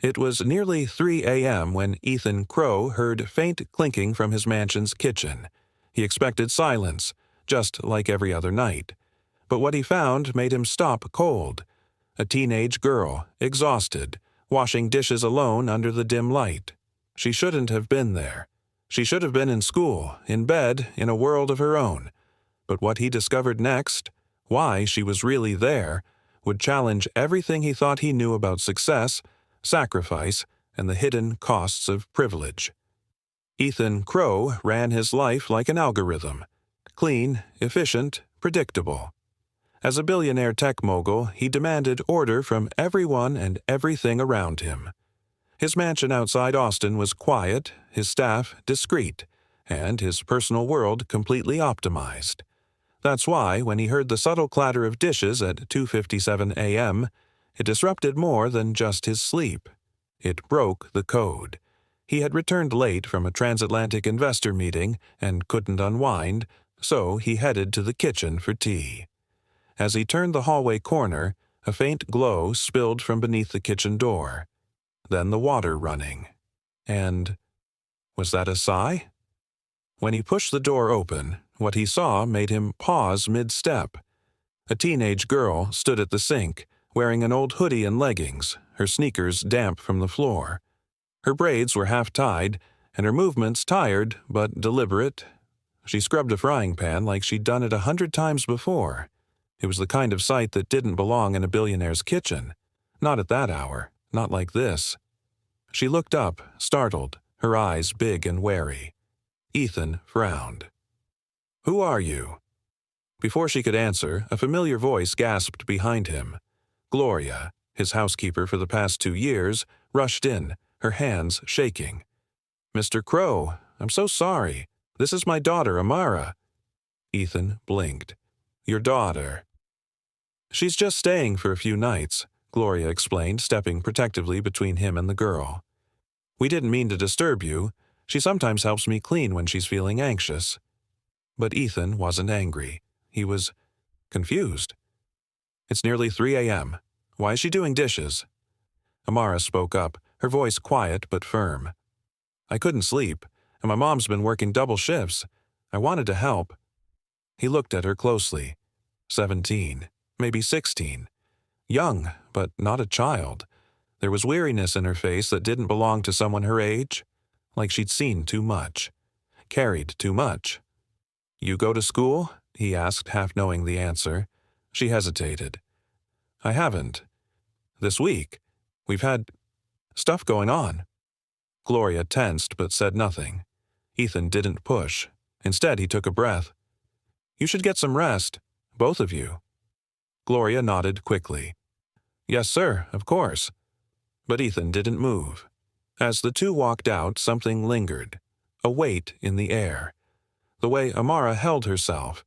It was nearly 3 a.m. when Ethan Crow heard faint clinking from his mansion's kitchen. He expected silence, just like every other night. But what he found made him stop cold. A teenage girl, exhausted, washing dishes alone under the dim light. She shouldn't have been there. She should have been in school, in bed, in a world of her own. But what he discovered next, why she was really there, would challenge everything he thought he knew about success, sacrifice, and the hidden costs of privilege. Ethan Crow ran his life like an algorithm. Clean, efficient, predictable. As a billionaire tech mogul, he demanded order from everyone and everything around him. His mansion outside Austin was quiet, his staff discreet, and his personal world completely optimized. That's why, when he heard the subtle clatter of dishes at 2:57 a.m., it disrupted more than just his sleep. It broke the code. He had returned late from a transatlantic investor meeting and couldn't unwind, so he headed to the kitchen for tea. As he turned the hallway corner, a faint glow spilled from beneath the kitchen door. Then the water running. And was that a sigh? When he pushed the door open, what he saw made him pause mid-step. A teenage girl stood at the sink, wearing an old hoodie and leggings, her sneakers damp from the floor. Her braids were half-tied, and her movements tired but deliberate. She scrubbed a frying pan like she'd done it 100 times before. It was the kind of sight that didn't belong in a billionaire's kitchen. Not at that hour, not like this. She looked up, startled, her eyes big and wary. Ethan frowned. "Who are you?" Before she could answer, a familiar voice gasped behind him. Gloria, his housekeeper for the past 2 years, rushed in, her hands shaking. "Mr. Crow, I'm so sorry. This is my daughter, Amara." Ethan blinked. "Your daughter?" "She's just staying for a few nights," Gloria explained, stepping protectively between him and the girl. "We didn't mean to disturb you. She sometimes helps me clean when she's feeling anxious." But Ethan wasn't angry. He was confused. "It's nearly 3 a.m. Why is she doing dishes?" Amara spoke up, her voice quiet but firm. "I couldn't sleep, and my mom's been working double shifts. I wanted to help." He looked at her closely. 17, maybe 16. Young, but not a child. There was weariness in her face that didn't belong to someone her age, like she'd seen too much, carried too much. "You go to school?" he asked, half knowing the answer. She hesitated. "I haven't. This week. We've had stuff going on." Gloria tensed but said nothing. Ethan didn't push. Instead, he took a breath. "You should get some rest, both of you." Gloria nodded quickly. "Yes, sir, of course." But Ethan didn't move. As the two walked out, something lingered, a weight in the air. The way Amara held herself,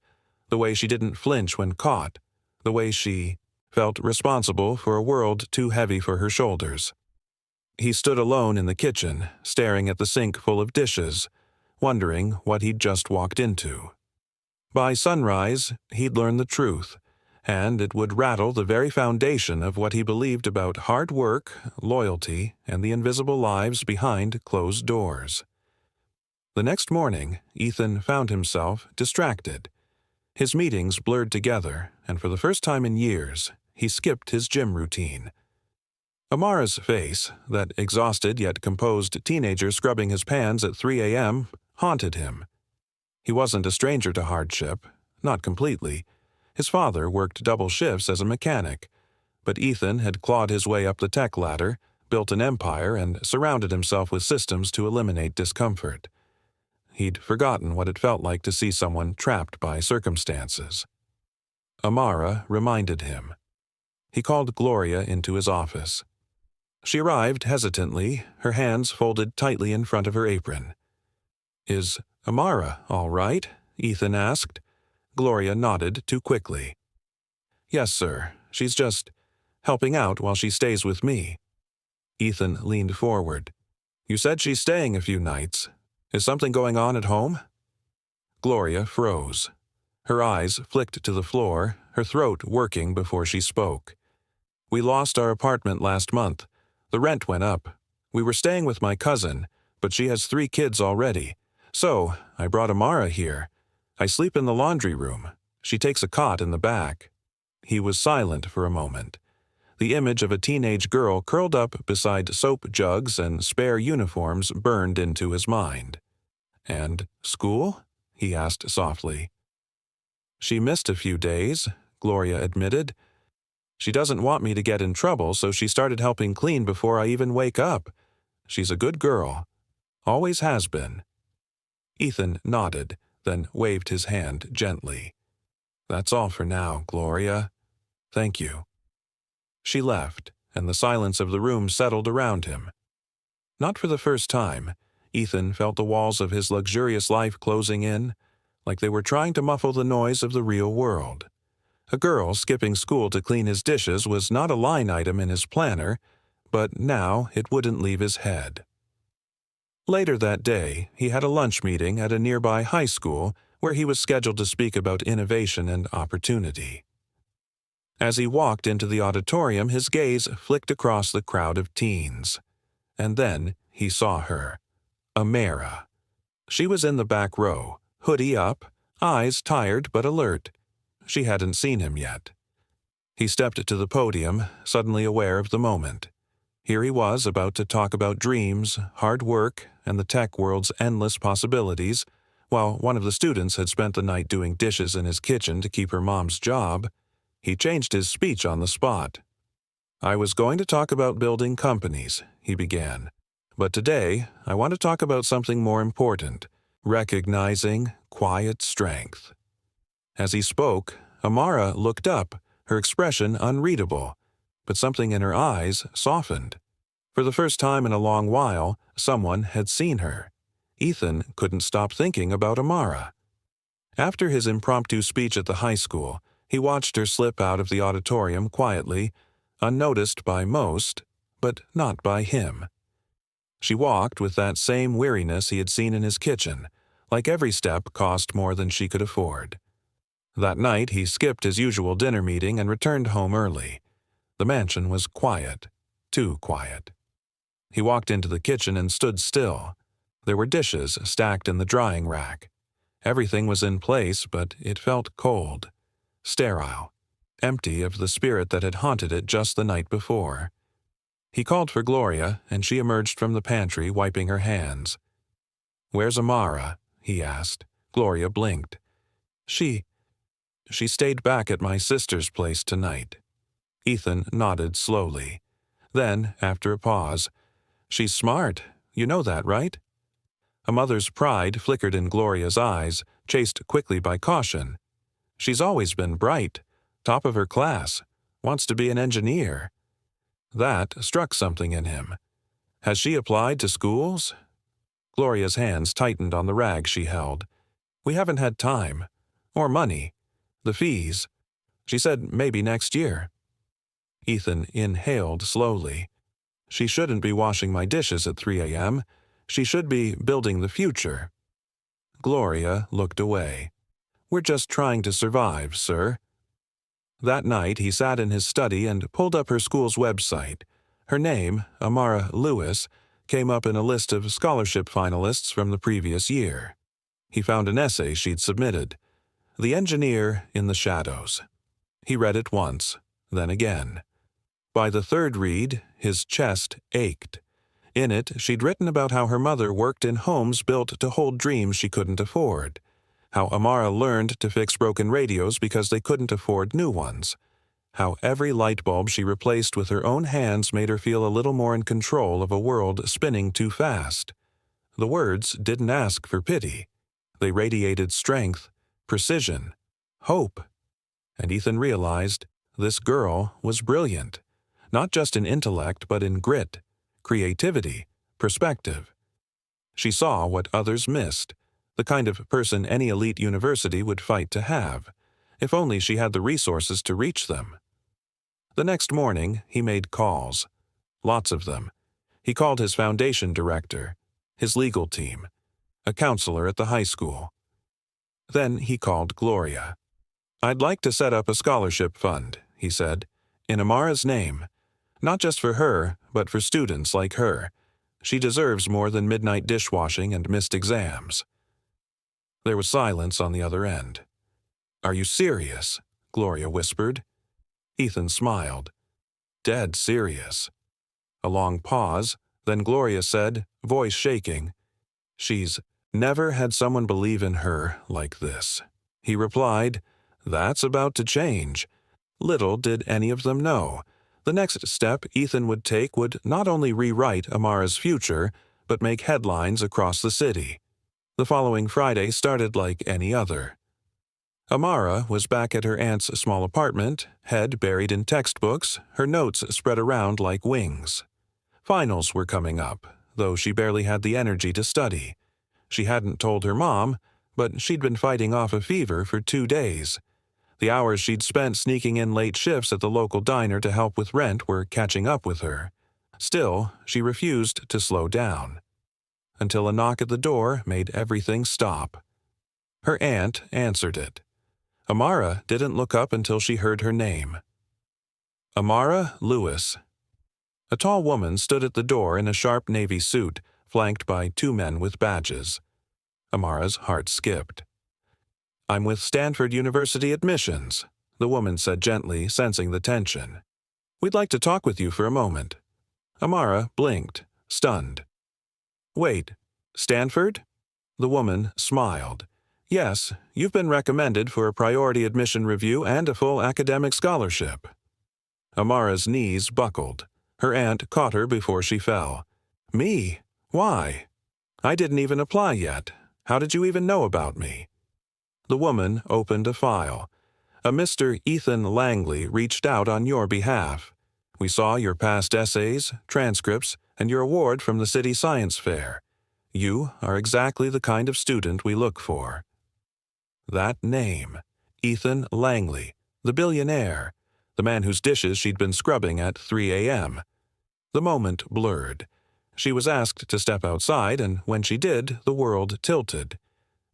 the way she didn't flinch when caught, the way she felt responsible for a world too heavy for her shoulders. He stood alone in the kitchen, staring at the sink full of dishes, wondering what he'd just walked into. By sunrise, he'd learn the truth, and it would rattle the very foundation of what he believed about hard work, loyalty, and the invisible lives behind closed doors. The next morning, Ethan found himself distracted. His meetings blurred together, and for the first time in years, he skipped his gym routine. Amara's face, that exhausted yet composed teenager scrubbing his pans at 3 a.m., haunted him. He wasn't a stranger to hardship, not completely. His father worked double shifts as a mechanic, but Ethan had clawed his way up the tech ladder, built an empire, and surrounded himself with systems to eliminate discomfort. He'd forgotten what it felt like to see someone trapped by circumstances. Amara reminded him. He called Gloria into his office. She arrived hesitantly, her hands folded tightly in front of her apron. "Is Amara all right?" Ethan asked. Gloria nodded too quickly. "Yes, sir. She's just helping out while she stays with me." Ethan leaned forward. "You said she's staying a few nights. Is something going on at home?" Gloria froze. Her eyes flicked to the floor, her throat working before she spoke. "We lost our apartment last month. The rent went up. We were staying with my cousin, but she has 3 kids already. So, I brought Amara here. I sleep in the laundry room. She takes a cot in the back." He was silent for a moment. The image of a teenage girl curled up beside soap jugs and spare uniforms burned into his mind. "And school?" he asked softly. "She missed a few days," Gloria admitted. "She doesn't want me to get in trouble, so she started helping clean before I even wake up. She's a good girl. Always has been." Ethan nodded, then waved his hand gently. "That's all for now, Gloria. Thank you." She left, and the silence of the room settled around him. Not for the first time, Ethan felt the walls of his luxurious life closing in, like they were trying to muffle the noise of the real world. A girl skipping school to clean his dishes was not a line item in his planner, but now it wouldn't leave his head. Later that day, he had a lunch meeting at a nearby high school where he was scheduled to speak about innovation and opportunity. As he walked into the auditorium, his gaze flicked across the crowd of teens. And then he saw her, Amara. She was in the back row, hoodie up, eyes tired but alert. She hadn't seen him yet. He stepped to the podium, suddenly aware of the moment. Here he was about to talk about dreams, hard work, and the tech world's endless possibilities, while one of the students had spent the night doing dishes in his kitchen to keep her mom's job. He changed his speech on the spot. "I was going to talk about building companies," he began. "But today, I want to talk about something more important, recognizing quiet strength." As he spoke, Amara looked up, her expression unreadable, but something in her eyes softened. For the first time in a long while, someone had seen her. Ethan couldn't stop thinking about Amara. After his impromptu speech at the high school, he watched her slip out of the auditorium quietly, unnoticed by most, but not by him. She walked with that same weariness he had seen in his kitchen, like every step cost more than she could afford. That night he skipped his usual dinner meeting and returned home early. The mansion was quiet, too quiet. He walked into the kitchen and stood still. There were dishes stacked in the drying rack. Everything was in place, but it felt cold, sterile, empty of the spirit that had haunted it just the night before. He called for Gloria, and she emerged from the pantry, wiping her hands. "Where's Amara?" he asked. Gloria blinked. She stayed back at my sister's place tonight." Ethan nodded slowly. Then, after a pause, "She's smart. You know that, right?" A mother's pride flickered in Gloria's eyes, chased quickly by caution. "She's always been bright, top of her class, wants to be an engineer." That struck something in him. "Has she applied to schools?" Gloria's hands tightened on the rag she held. "We haven't had time. Or money. The fees. She said maybe next year." Ethan inhaled slowly. "She shouldn't be washing my dishes at 3 a.m. She should be building the future." Gloria looked away. "We're just trying to survive, sir." That night he sat in his study and pulled up her school's website. Her name, Amara Lewis, came up in a list of scholarship finalists from the previous year. He found an essay she'd submitted, "The Engineer in the Shadows." He read it once, then again. By the third read, his chest ached. In it, she'd written about how her mother worked in homes built to hold dreams she couldn't afford, how Amara learned to fix broken radios because they couldn't afford new ones, how every light bulb she replaced with her own hands made her feel a little more in control of a world spinning too fast. The words didn't ask for pity. They radiated strength, precision, hope. And Ethan realized this girl was brilliant, not just in intellect but in grit, creativity, perspective. She saw what others missed, the kind of person any elite university would fight to have, if only she had the resources to reach them. The next morning, he made calls. Lots of them. He called his foundation director, his legal team, a counselor at the high school. Then he called Gloria. "I'd like to set up a scholarship fund," he said, "in Amara's name. Not just for her, but for students like her. She deserves more than midnight dishwashing and missed exams. There was silence on the other end. "Are you serious?" Gloria whispered. Ethan smiled. "Dead serious." A long pause, then Gloria said, voice shaking, "She's never had someone believe in her like this." He replied, "That's about to change." Little did any of them know. The next step Ethan would take would not only rewrite Amara's future, but make headlines across the city. The following Friday started like any other. Amara was back at her aunt's small apartment, head buried in textbooks, her notes spread around like wings. Finals were coming up, though she barely had the energy to study. She hadn't told her mom, but she'd been fighting off a fever for 2 days. The hours she'd spent sneaking in late shifts at the local diner to help with rent were catching up with her. Still, she refused to slow down. Until a knock at the door made everything stop. Her aunt answered it. Amara didn't look up until she heard her name. Amara Lewis. A tall woman stood at the door in a sharp navy suit, flanked by 2 men with badges. Amara's heart skipped. "I'm with Stanford University admissions," the woman said gently, sensing the tension. "We'd like to talk with you for a moment." Amara blinked, stunned. "Wait, Stanford?" The woman smiled. "Yes, you've been recommended for a priority admission review and a full academic scholarship." Amara's knees buckled. Her aunt caught her before she fell. "Me? Why? I didn't even apply yet. How did you even know about me?" The woman opened a file. "A Mr. Ethan Langley reached out on your behalf. We saw your past essays, transcripts, and your award from the City Science Fair. You are exactly the kind of student we look for." That name, Ethan Langley, the billionaire, the man whose dishes she'd been scrubbing at 3 a.m. The moment blurred. She was asked to step outside, and when she did, the world tilted.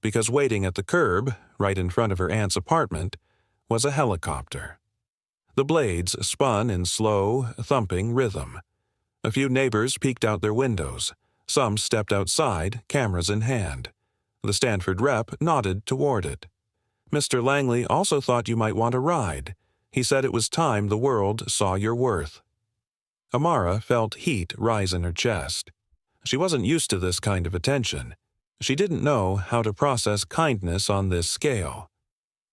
Because waiting at the curb, right in front of her aunt's apartment, was a helicopter. The blades spun in slow, thumping rhythm. A few neighbors peeked out their windows. Some stepped outside, cameras in hand. The Stanford rep nodded toward it. "Mr. Langley also thought you might want a ride. He said it was time the world saw your worth." Amara felt heat rise in her chest. She wasn't used to this kind of attention. She didn't know how to process kindness on this scale.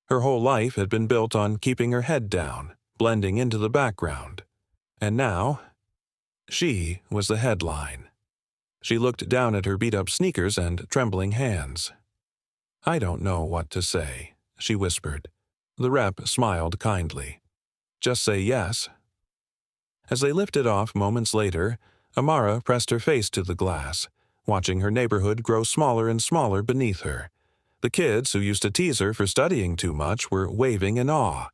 Her whole life had been built on keeping her head down, blending into the background. And now, she was the headline. She looked down at her beat-up sneakers and trembling hands. "I don't know what to say," she whispered. The rep smiled kindly. "Just say yes." As they lifted off moments later, Amara pressed her face to the glass, watching her neighborhood grow smaller and smaller beneath her. The kids who used to tease her for studying too much were waving in awe.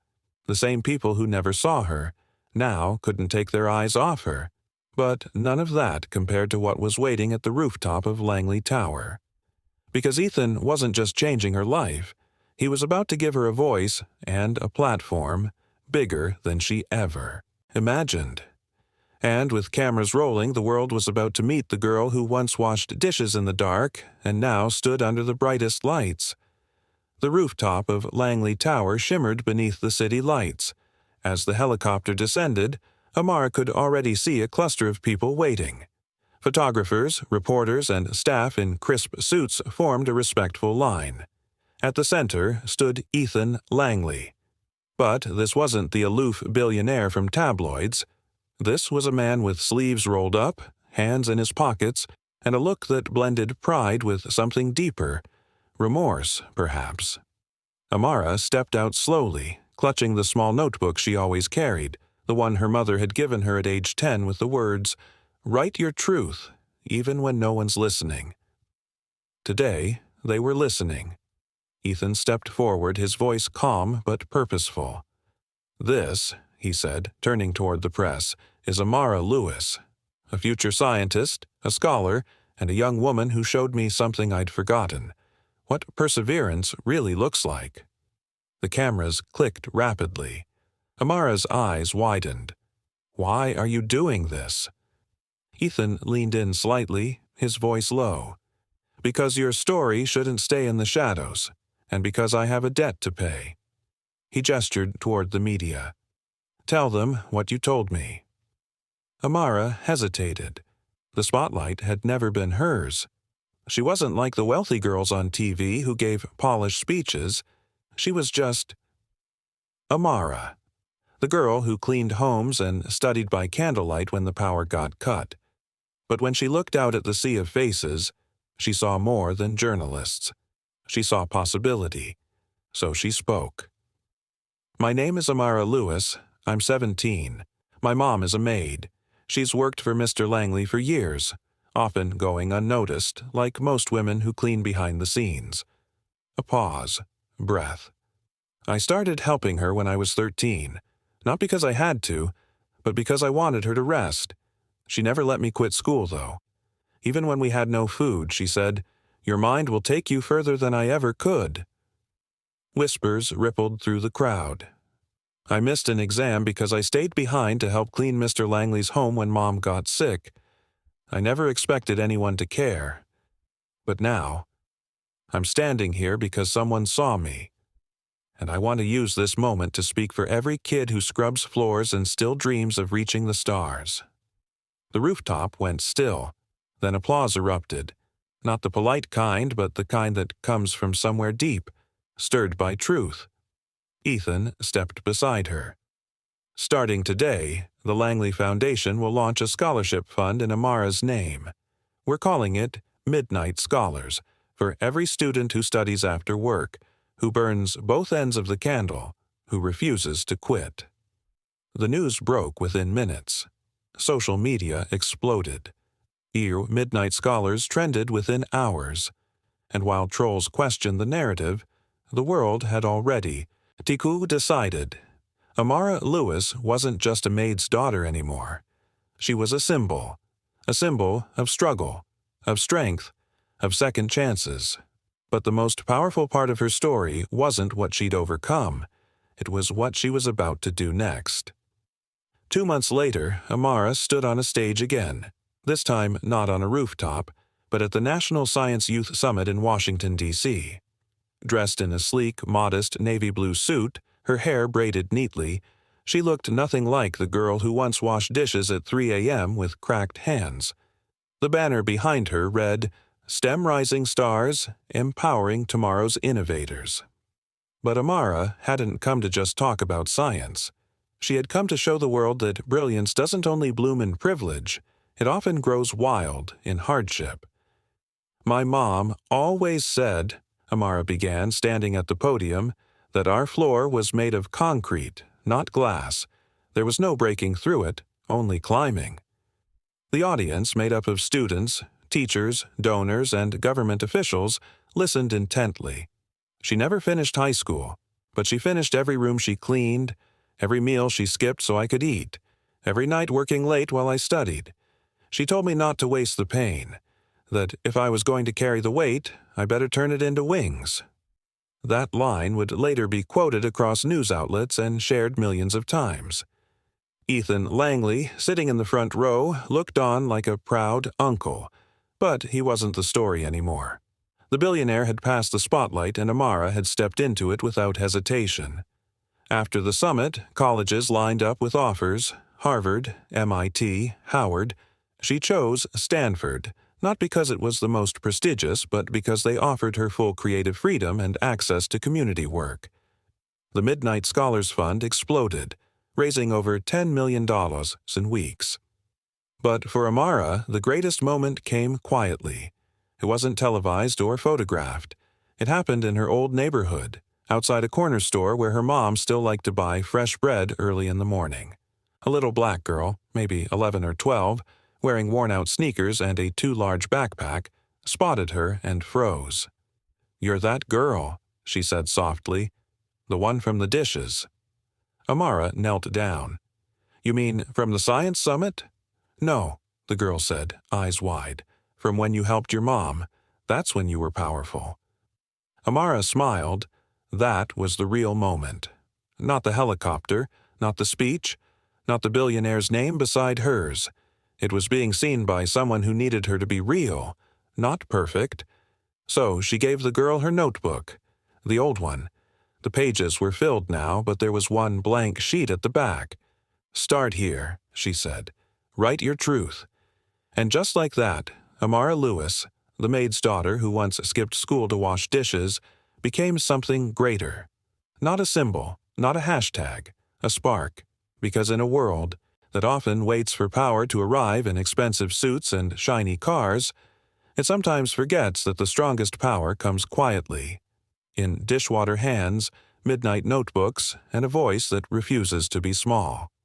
The same people who never saw her now couldn't take their eyes off her. But none of that compared to what was waiting at the rooftop of Langley Tower. Because Ethan wasn't just changing her life, he was about to give her a voice and a platform bigger than she ever imagined. And with cameras rolling, the world was about to meet the girl who once washed dishes in the dark and now stood under the brightest lights. The rooftop of Langley Tower shimmered beneath the city lights. As the helicopter descended, Amara could already see a cluster of people waiting. Photographers, reporters, and staff in crisp suits formed a respectful line. At the center stood Ethan Langley. But this wasn't the aloof billionaire from tabloids. This was a man with sleeves rolled up, hands in his pockets, and a look that blended pride with something deeper, remorse, perhaps. Amara stepped out slowly, clutching the small notebook she always carried, the one her mother had given her at age 10 with the words, "Write your truth, even when no one's listening." Today, they were listening. Ethan stepped forward, his voice calm but purposeful. "This," he said, turning toward the press, "is Amara Lewis, a future scientist, a scholar, and a young woman who showed me something I'd forgotten, what perseverance really looks like." The cameras clicked rapidly. Amara's eyes widened. Why are you doing this? Ethan leaned in slightly, his voice low. Because your story shouldn't stay in the shadows, and because I have a debt to pay. He gestured toward the media. Tell them what you told me. Amara hesitated. The spotlight had never been hers. She wasn't like the wealthy girls on TV who gave polished speeches. She was just Amara, the girl who cleaned homes and studied by candlelight when the power got cut. But when she looked out at the sea of faces, she saw more than journalists. She saw possibility. So she spoke. My name is Amara Lewis. I'm 17. My mom is a maid. She's worked for Mr. Langley for years, often going unnoticed, like most women who clean behind the scenes. A pause. Breath. I started helping her when I was 13, not because I had to, but because I wanted her to rest. She never let me quit school, though. Even when we had no food, she said, "Your mind will take you further than I ever could." Whispers rippled through the crowd. I missed an exam because I stayed behind to help clean Mr. Langley's home when Mom got sick. I never expected anyone to care. But now, I'm standing here because someone saw me. And I want to use this moment to speak for every kid who scrubs floors and still dreams of reaching the stars. The rooftop went still. Then applause erupted. Not the polite kind, but the kind that comes from somewhere deep, stirred by truth. Ethan stepped beside her. Starting today, the Langley Foundation will launch a scholarship fund in Amara's name. We're calling it Midnight Scholars, for every student who studies after work, who burns both ends of the candle, who refuses to quit. The news broke within minutes. Social media exploded. Midnight Scholars trended within hours. And while trolls questioned the narrative, the world had already decided. Amara Lewis wasn't just a maid's daughter anymore. She was a symbol of struggle, of strength, of second chances. But the most powerful part of her story wasn't what she'd overcome. It was what she was about to do next. 2 months later, Amara stood on a stage again, this time not on a rooftop, but at the National Science Youth Summit in Washington, D.C. Dressed in a sleek, modest navy blue suit, her hair braided neatly, she looked nothing like the girl who once washed dishes at 3 a.m. with cracked hands. The banner behind her read, STEM Rising Stars, Empowering Tomorrow's Innovators. But Amara hadn't come to just talk about science. She had come to show the world that brilliance doesn't only bloom in privilege, it often grows wild in hardship. My mom always said, Amara began, standing at the podium, that our floor was made of concrete, not glass. There was no breaking through it, only climbing. The audience, made up of students, teachers, donors, and government officials, listened intently. She never finished high school, but she finished every room she cleaned, every meal she skipped so I could eat, every night working late while I studied. She told me not to waste the pain, that if I was going to carry the weight, I better turn it into wings. That line would later be quoted across news outlets and shared millions of times. Ethan Langley, sitting in the front row, looked on like a proud uncle, but he wasn't the story anymore. The billionaire had passed the spotlight and Amara had stepped into it without hesitation. After the summit, colleges lined up with offers, Harvard, MIT, Howard. She chose Stanford, not because it was the most prestigious, but because they offered her full creative freedom and access to community work. The Midnight Scholars Fund exploded, raising over $10 million in weeks. But for Amara, the greatest moment came quietly. It wasn't televised or photographed. It happened in her old neighborhood, outside a corner store where her mom still liked to buy fresh bread early in the morning. A little black girl, maybe 11 or 12, wearing worn-out sneakers and a too large backpack, spotted her and froze. "You're that girl," she said softly. "The one from the dishes." Amara knelt down. "You mean from the science summit?" "No," the girl said, eyes wide. "From when you helped your mom. That's when you were powerful." Amara smiled. That was the real moment. Not the helicopter, not the speech, not the billionaire's name beside hers. It was being seen by someone who needed her to be real, not perfect. So she gave the girl her notebook, the old one. The pages were filled now, but there was one blank sheet at the back. "Start here," she said. "Write your truth." And just like that, Amara Lewis, the maid's daughter who once skipped school to wash dishes, became something greater. Not a symbol, not a hashtag, a spark. Because in a world that often waits for power to arrive in expensive suits and shiny cars, it sometimes forgets that the strongest power comes quietly, in dishwater hands, midnight notebooks, and a voice that refuses to be small.